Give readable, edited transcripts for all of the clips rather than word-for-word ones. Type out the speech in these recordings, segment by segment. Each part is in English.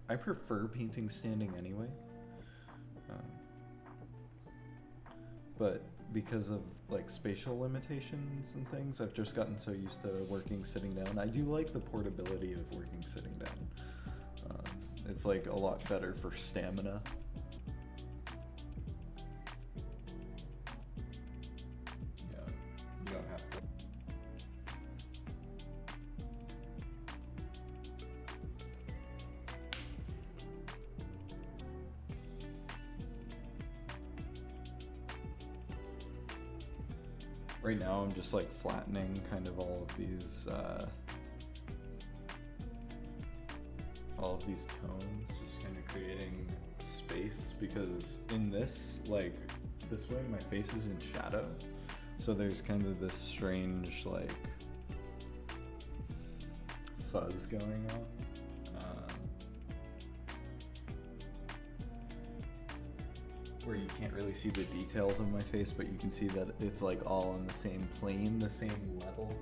I prefer painting standing anyway. Um, but because of like spatial limitations and things, I've just gotten so used to working sitting down. I do like the portability of working sitting down. It's like a lot better for stamina. Yeah, you don't have to. Right now I'm just like flattening kind of all of these tones, just kind of creating space, because in this, like this way, my face is in shadow. So there's kind of this strange like fuzz going on. Where you can't really see the details of my face, but you can see that it's like all on the same plane, the same level.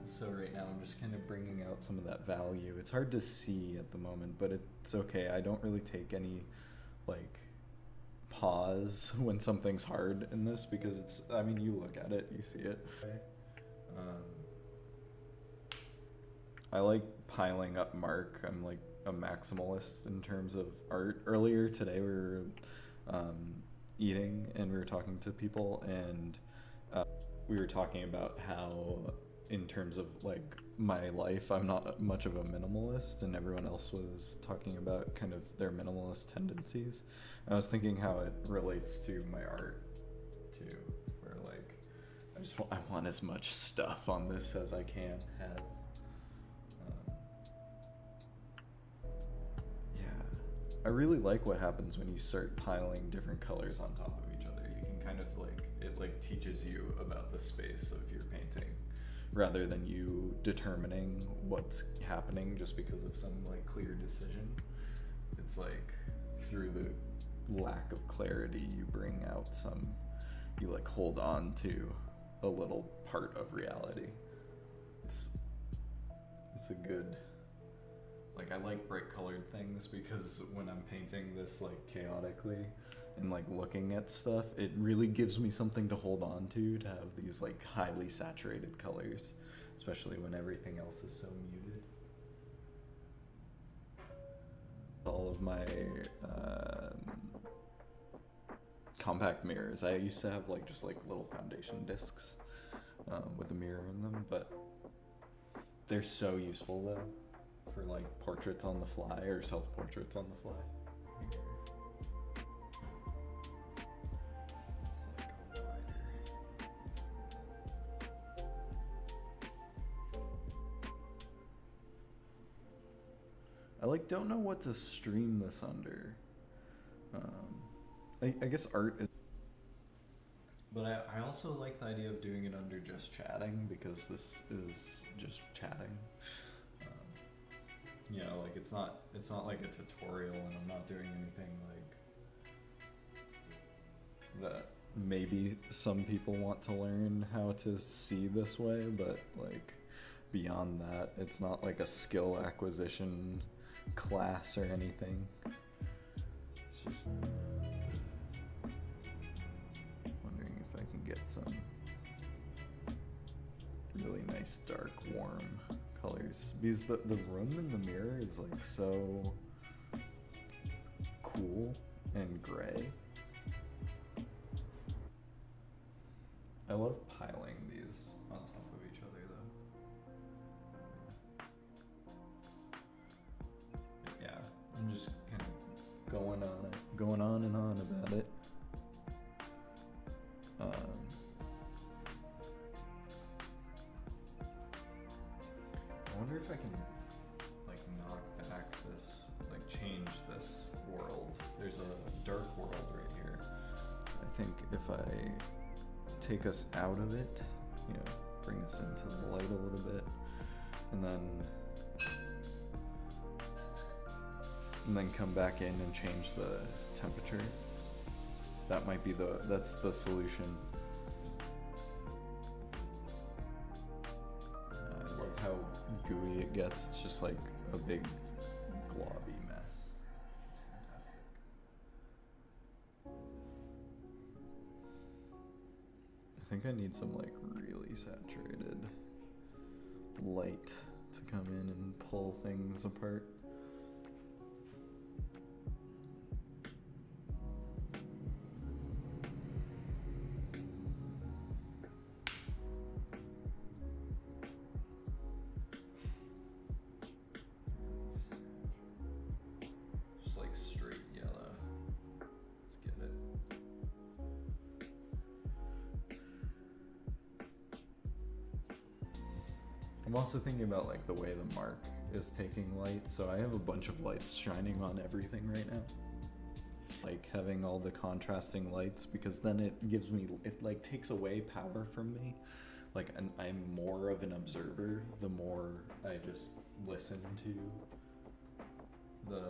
So right now I'm just kind of bringing out some of that value. It's hard to see at the moment, but it's okay. I don't really take any like pause when something's hard in this, because it's, I mean, you look at it, you see it. I like piling up mark. I'm like a maximalist in terms of art. Earlier today we were eating and we were talking to people, and we were talking about how in terms of like my life, I'm not much of a minimalist, and everyone else was talking about kind of their minimalist tendencies. And I was thinking how it relates to my art too, where like I want as much stuff on this as I can have. I really like what happens when you start piling different colors on top of each other. You can kind of like, it like teaches you about the space of your painting, rather than you determining what's happening just because of some like clear decision. It's like through the lack of clarity, you bring out you like hold on to a little part of reality. It's a good, like, I like bright colored things, because when I'm painting this like chaotically and like looking at stuff, it really gives me something to hold on to have these like highly saturated colors, especially when everything else is so muted. All of my compact mirrors, I used to have like just like little foundation discs with a mirror in them, but they're so useful though for like portraits on the fly or self-portraits on the fly. I like don't know what to stream this under. I guess art is, but I also like the idea of doing it under just chatting, because this is just chatting. You know, like it's not like a tutorial, and I'm not doing anything like that maybe some people want to learn how to see this way, but like beyond that, it's not like a skill acquisition class or anything. It's just wondering if I can get some really nice dark warm colors, because the room in the mirror is like so cool and gray. I love piling these on top of each other though. Yeah, I'm just kind of going on and on about it. I wonder if I can like knock back this, like change this world. There's a dark world right here. I think if I take us out of it, you know, bring us into the light a little bit, and then come back in and change the temperature. That might be that's the solution. I love how gooey it gets. It's just like a big globby mess, which is fantastic. I think I need some like really saturated light to come in and pull things apart. Just like straight yellow. Let's get it. I'm also thinking about like the way the mark is taking light, so I have a bunch of lights shining on everything right now. Like having all the contrasting lights, because then it gives me, it like takes away power from me. Like, and I'm more of an observer the more I just listen to the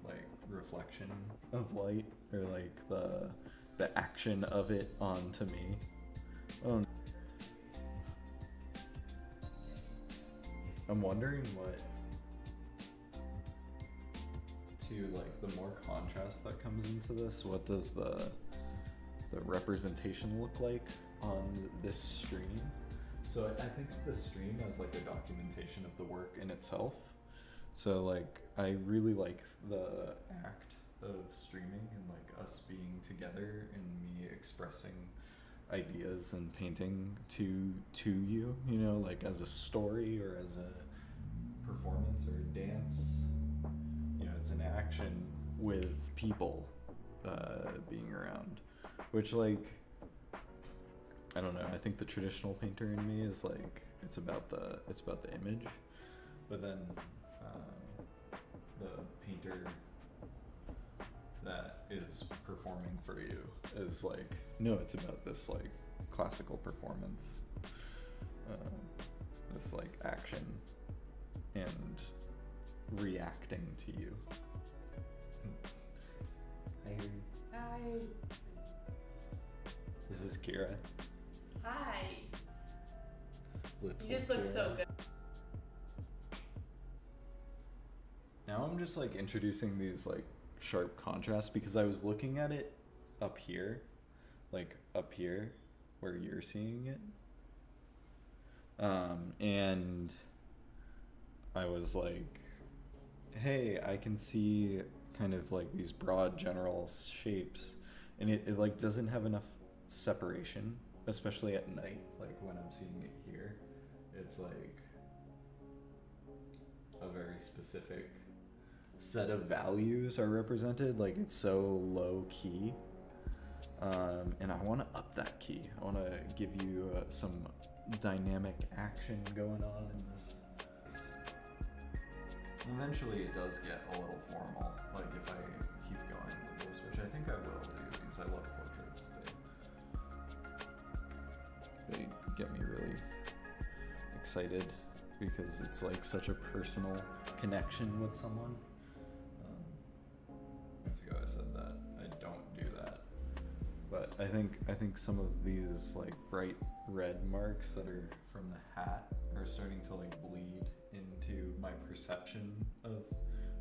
like reflection of light, or like the action of it onto me. I'm wondering what, to like the more contrast that comes into this, what does the representation look like on this stream? So I think of the stream as like a documentation of the work in itself. So like I really like the act of streaming and like us being together and me expressing ideas and painting to you, you know, like as a story or as a performance or a dance. You know, it's an action with people being around, which like, I don't know, I think the traditional painter in me is like, it's about the image, but then the painter that is performing for you is like, no, it's about this like classical performance, this like action and reacting to you. Hi. This is Kira. Hi. Little You just look Kira. so good. Now I'm just like introducing these like sharp contrasts because I was looking at it up here, like up here where you're seeing it. And I was like, hey, I can see kind of like these broad general shapes, and it like doesn't have enough separation, especially at night. Like when I'm seeing it here, it's like a very specific set of values are represented. Like it's so low key, and I want to up that key. I want to give you some dynamic action going on in this. Eventually it does get a little formal, like if I keep going with this, which I think I will do because I love portraits. They get me really excited because it's like such a personal connection with someone. Months ago I said that I don't do that, but I think some of these like bright red marks that are from the hat are starting to like bleed into my perception of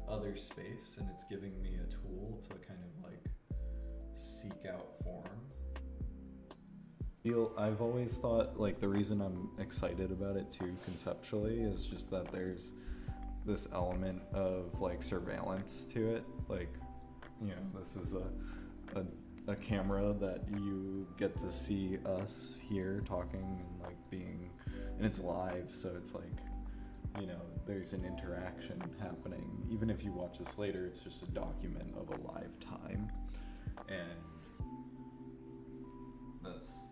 other space, and it's giving me a tool to kind of like seek out form. I've always thought like the reason I'm excited about it too conceptually is just that there's this element of like surveillance to it. Like, you know, this is a camera that you get to see us here talking and like being, and it's live, so it's like, you know, there's an interaction happening. Even if you watch this later, it's just a document of a live time. And that's,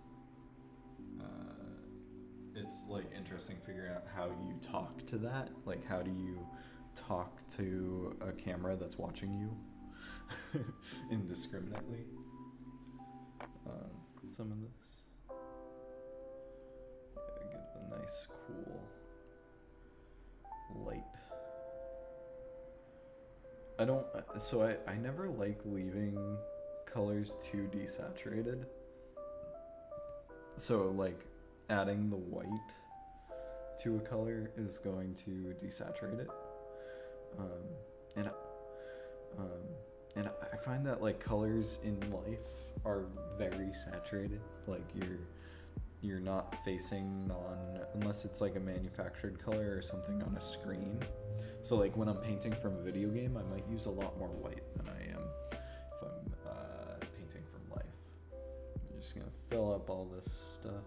it's like interesting figuring out how you talk to that. Like, how do you talk to a camera that's watching you indiscriminately? Some of this. Get a nice, cool light. I never like leaving colors too desaturated. So like adding the white to a color is going to desaturate it. and um, and I find that like colors in life are very saturated. Like you're not facing unless it's like a manufactured color or something on a screen. So like when I'm painting from a video game, I might use a lot more white than I am if I'm painting from life. I'm just gonna fill up all this stuff.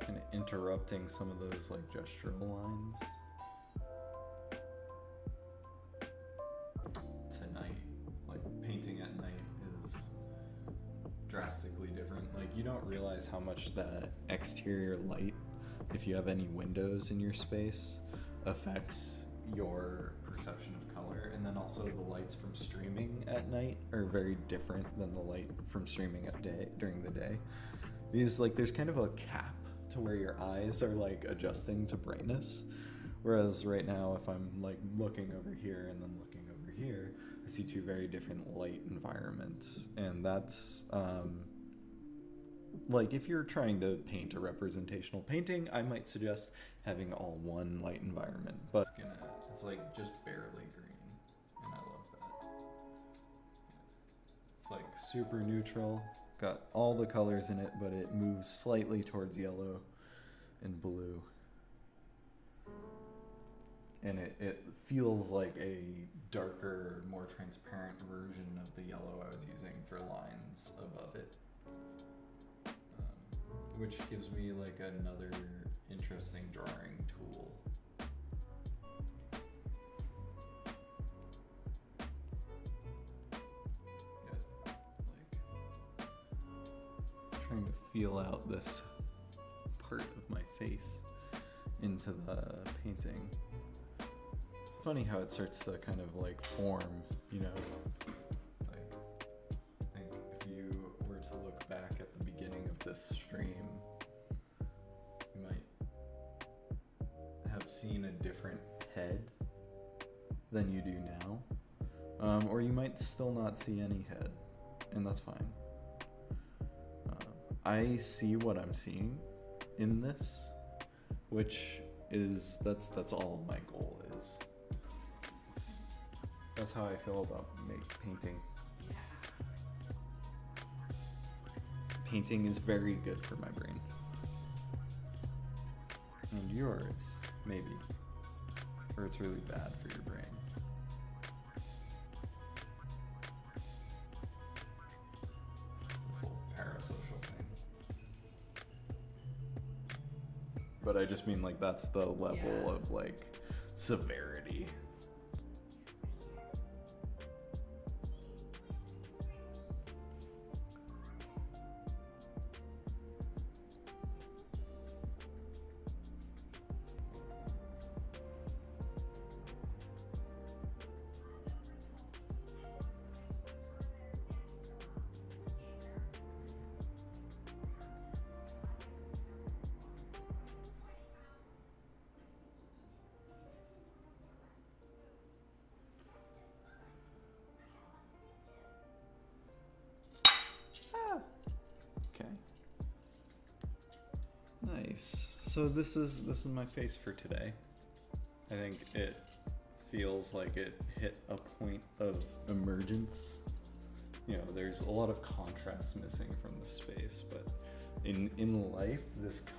Kind of interrupting some of those like gestural lines. Tonight, like painting at night is drastically different. Like you don't realize how much that exterior light, if you have any windows in your space, affects your perception of color. And then also the lights from streaming at night are very different than the light from streaming at during the day. Because like there's kind of a cap to where your eyes are like adjusting to brightness. Whereas right now, if I'm like looking over here and then looking over here, I see two very different light environments. And that's like if you're trying to paint a representational painting, I might suggest having all one light environment. But it's like just barely green, and I love that. It's like super neutral. Got all the colors in it, but it moves slightly towards yellow and blue. And it feels like a darker, more transparent version of the yellow I was using for lines above it. Which gives me like another interesting drawing tool. Trying to feel out this part of my face into the painting. It's funny how it starts to kind of like form, you know. Like, I think if you were to look back at the beginning of this stream, you might have seen a different head than you do now. Or you might still not see any head, and that's fine. I see what I'm seeing in this, which is, that's all my goal is. That's how I feel about painting. Painting is very good for my brain. And yours, maybe. Or it's really bad for your brain. This whole parasocial thing. But I just mean like that's the level of like severity. Nice. So this is my face for today. I think it feels like it hit a point of emergence. You know, there's a lot of contrast missing from the space, but in life, this